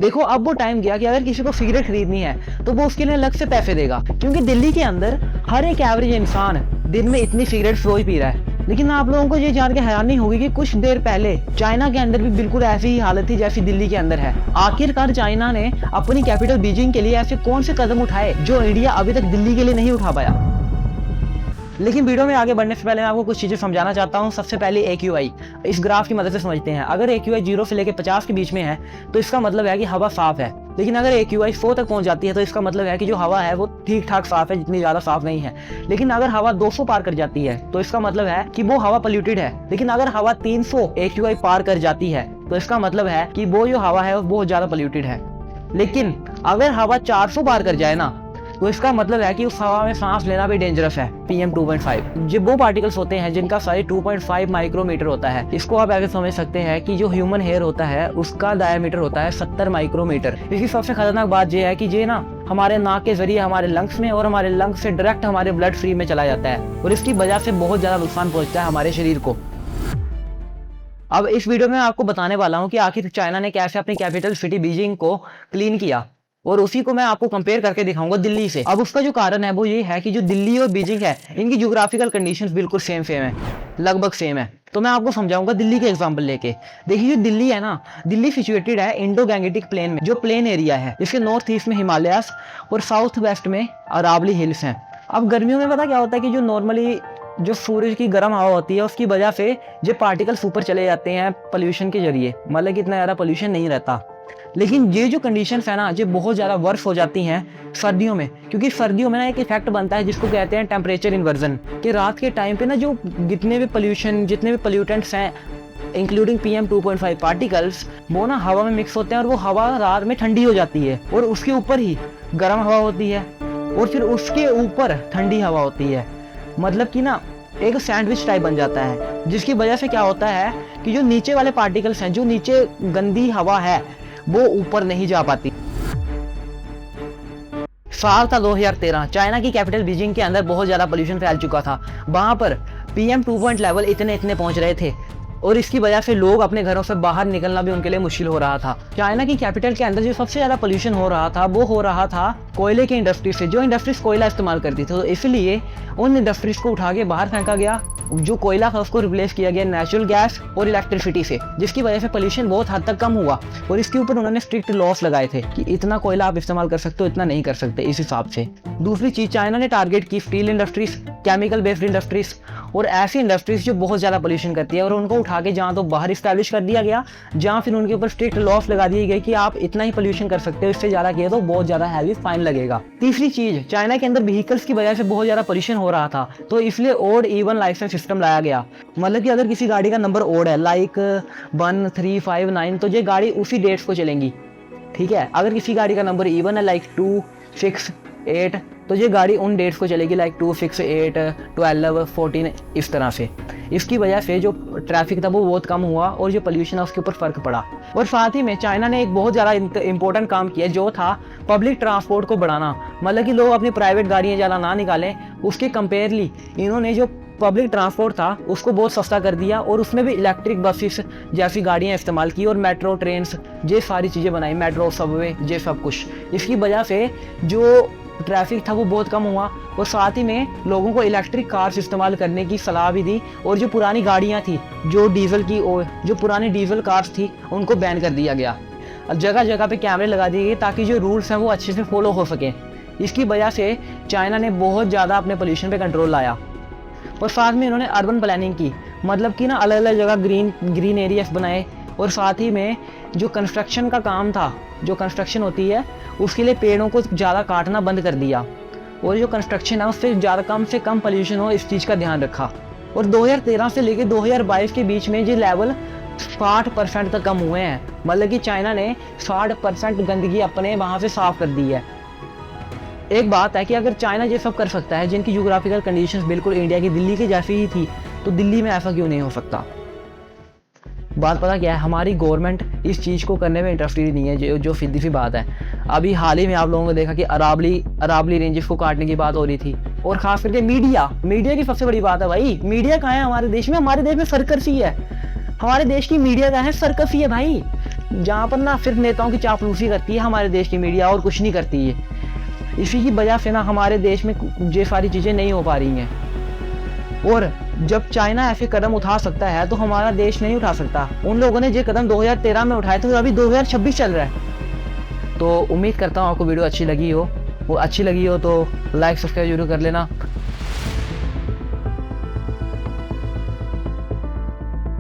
देखो अब वो टाइम गया कि अगर किसी को सिगरेट खरीदनी है तो वो उसके लिए अलग से पैसे देगा, क्योंकि दिल्ली के अंदर हर एक एवरेज इंसान दिन में इतनी सिगरेट रोज पी रहा है। लेकिन आप लोगों को ये जान के हैरानी होगी कि कुछ देर पहले चाइना के अंदर भी बिल्कुल ऐसी ही हालत थी जैसी दिल्ली के अंदर है। आखिरकार चाइना ने अपनी कैपिटल बीजिंग के लिए ऐसे कौन से कदम उठाए जो इंडिया अभी तक दिल्ली के लिए नहीं उठा पाया। लेकिन वीडियो में आगे बढ़ने से पहले मैं आपको कुछ चीज़ें समझाना चाहता हूँ। सबसे पहले AQI, इस ग्राफ की मदद से समझते हैं। अगर AQI 0 से लेकर 50 के बीच में है तो इसका मतलब है कि हवा साफ है। लेकिन अगर AQI 100 तक पहुंच जाती है तो इसका मतलब है कि जो हवा है वो ठीक ठाक साफ है, जितनी ज़्यादा साफ नहीं है। लेकिन अगर हवा 200 पार कर जाती है तो इसका मतलब है कि वो हवा पोल्यूटेड है। लेकिन अगर हवा 300 AQI पार कर जाती है तो इसका मतलब है कि वो जो हवा है वो बहुत ज़्यादा पोल्यूटेड है। लेकिन अगर हवा 400 पार कर जाए ना तो इसका मतलब है कि उस हवा में सांस लेना भी डेंजरस है। PM 2.5 जो वो पार्टिकल्स होते हैं जिनका साइज 2.5 माइक्रोमीटर होता है। इसको आप ऐसे समझ सकते हैं कि जो ह्यूमन हेयर होता है उसका डायमीटर होता है 70 माइक्रोमीटर। इसकी सबसे खतरनाक बात यह है कि ये ना हमारे नाक के जरिए हमारे लंग्स में और हमारे लंग्स से डायरेक्ट हमारे ब्लड स्ट्रीम में चला जाता है और इसकी वजह से बहुत ज्यादा नुकसान पहुंचता है हमारे शरीर को। अब इस वीडियो में आपको बताने वाला हूँ कि आखिर चाइना ने कैसे अपनी कैपिटल सिटी बीजिंग को क्लीन किया, और उसी को मैं आपको कंपेयर करके दिखाऊंगा दिल्ली से। अब उसका जो कारण है वो ये है कि जो दिल्ली और बीजिंग है इनकी ज्योग्राफिकल कंडीशंस बिल्कुल सेम है, लगभग सेम है। तो मैं आपको समझाऊंगा दिल्ली के एग्जांपल लेके। देखिए जो दिल्ली है ना, दिल्ली सिचुएटेड है इंडो गैंगेटिक प्लेन में, जो प्लेन एरिया है। इसके नॉर्थ ईस्ट में हिमालयास और साउथ वेस्ट में अरावली हिल्स हैं। अब गर्मियों में पता क्या होता है कि जो नॉर्मली जो सूरज की गर्म हवा होती है उसकी वजह से जो पार्टिकल्स ऊपर चले जाते हैं पोल्यूशन के जरिए, मतलब कि इतना ज़्यादा पोल्यूशन नहीं रहता। लेकिन ये जो कंडीशंस है ना ये बहुत ज़्यादा वर्स हो जाती हैं सर्दियों में, क्योंकि सर्दियों में ना एक इफेक्ट बनता है जिसको कहते हैं टेम्परेचर इन्वर्जन, कि रात के टाइम पे ना जो जितने भी पोल्यूटेंट्स हैं इंक्लूडिंग PM 2.5 पार्टिकल्स वो ना हवा में मिक्स होते हैं और वो हवा रात में ठंडी हो जाती है और उसके ऊपर ही गर्म हवा होती है और फिर उसके ऊपर ठंडी हवा होती है। मतलब कि ना एक सैंडविच टाइप बन जाता है, जिसकी वजह से क्या होता है कि जो नीचे वाले पार्टिकल्स हैं, जो नीचे गंदी हवा है वो ऊपर नहीं जा पाती। साल था 2013, चाइना की कैपिटल बीजिंग के अंदर बहुत ज्यादा पोल्यूशन फैल चुका था। वहां पर PM 2 लेवल इतने पहुंच रहे थे और इसकी वजह से लोग अपने घरों से बाहर निकलना भी उनके लिए मुश्किल हो रहा था। चाइना की कैपिटल के अंदर जो सबसे ज्यादा पोल्यूशन हो रहा था वो हो रहा था कोयले की इंडस्ट्री से। जो इंडस्ट्रीज कोयला इस्तेमाल करती थी तो इसलिए उन इंडस्ट्रीज को उठा के बाहर फेंका गया। जो कोयला था उसको रिप्लेस किया गया नेचुरल गैस और इलेक्ट्रिसिटी से, जिसकी वजह से पोल्यूशन बहुत हद तक कम हुआ। और इसके ऊपर उन्होंने स्ट्रिक्ट लॉस लगाए थे कि इतना कोयला आप इस्तेमाल कर सकते हो, इतना नहीं कर सकते इस हिसाब से। दूसरी चीज चाइना ने टारगेट की steel industries, chemical based industries और ऐसी इंडस्ट्रीज जो बहुत ज्यादा पोल्यूशन करती है, और उनको उठा के जहाँ तो बाहर इस्टेब्लिश कर दिया गया, जहाँ फिर उनके ऊपर स्ट्रिक्ट लॉस लगा दिए गए कि आप इतना ही पोल्यूशन कर सकते हो, इससे ज्यादा किया तो बहुत ज्यादा हैवी फाइन लगेगा। तीसरी चीज, चाइना के अंदर व्हीकल्स की वजह से बहुत ज्यादा पोल्यूशन हो रहा था, तो इसलिए ओड इवन लाइसेंस सिस्टम लाया गया। मतलब कि अगर किसी गाड़ी का नंबर ओड है लाइक 1359 तो ये गाड़ी उसी डेट्स को चलेंगी, ठीक है। अगर किसी गाड़ी का नंबर इवन है लाइक 268 तो ये गाड़ी उन डेट्स को चलेगी लाइक 268, 12, 14 इस तरह से। इसकी वजह से जो ट्रैफिक था वो बहुत कम हुआ और जो पोल्यूशन है उसके ऊपर फर्क पड़ा। और साथ ही में चाइना ने एक बहुत ज़्यादा इंपॉर्टेंट काम किया जो था पब्लिक ट्रांसपोर्ट को बढ़ाना। मतलब कि लोग अपनी प्राइवेट गाड़ियाँ ज़्यादा ना निकालें, उसके कंपेयरली इन्होंने जो पब्लिक ट्रांसपोर्ट था उसको बहुत सस्ता कर दिया और उसमें भी इलेक्ट्रिक बसेस जैसी गाड़ियाँ इस्तेमाल की और मेट्रो ट्रेन्स, ये सारी चीज़ें बनाई, मेट्रो, सबवे, ये सब कुछ। इसकी वजह से जो ट्रैफिक था वो बहुत कम हुआ और साथ ही में लोगों को इलेक्ट्रिक कार्स इस्तेमाल करने की सलाह भी दी। और जो पुरानी गाड़ियाँ थी जो पुरानी डीजल कार्स थी उनको बैन कर दिया गया। जगह जगह पे कैमरे लगा दिए गए ताकि जो रूल्स हैं वो अच्छे से फॉलो हो सकें। इसकी वजह से चाइना ने बहुत ज़्यादा अपने पोल्यूशन पे कंट्रोल लाया। और साथ में इन्होंने अर्बन प्लानिंग की, मतलब कि ना अलग अलग जगह ग्रीन एरियाज बनाए। और साथ ही में जो कंस्ट्रक्शन का काम था, जो कंस्ट्रक्शन होती है उसके लिए पेड़ों को ज़्यादा काटना बंद कर दिया और जो कंस्ट्रक्शन है उससे ज़्यादा कम से कम पोल्यूशन हो इस चीज़ का ध्यान रखा। और 2013 से लेकर 2022 के बीच में ये लेवल 60% तक कम हुए हैं। मतलब कि चाइना ने 60% गंदगी अपने वहाँ से साफ कर दी है। एक बात है कि अगर चाइना ये सब कर सकता है, जिनकी ज्योग्राफिकल कंडीशंस बिल्कुल इंडिया की दिल्ली की जैसी ही थी, तो दिल्ली में ऐसा क्यों नहीं हो सकता। बात पता क्या है, हमारी गवर्नमेंट इस चीज़ को करने में इंटरेस्टेड नहीं है, जो सीधी सी बात है। अभी हाल ही में आप लोगों ने देखा कि अरावली रेंजेस को काटने की बात हो रही थी। और खास करके मीडिया की सबसे बड़ी बात है भाई, मीडिया कहाँ है हमारे देश में? हमारे देश में सर्कस ही है। हमारे देश की मीडिया कहाँ है? सर्कस ही है भाई। जहाँ पर ना सिर्फ नेताओं की चापलूसी करती है हमारे देश की मीडिया, और कुछ नहीं करती है। इसी की वजह से ना हमारे देश में ये सारी चीज़ें नहीं हो पा रही हैं। और जब चाइना ऐसे कदम उठा सकता है तो हमारा देश नहीं उठा सकता। उन लोगों ने ये कदम 2013 में उठाए थे, तो अभी 2026 चल रहा है। तो उम्मीद करता हूँ आपको वीडियो अच्छी लगी हो। वो अच्छी लगी हो तो लाइक सब्सक्राइब जरूर कर लेना।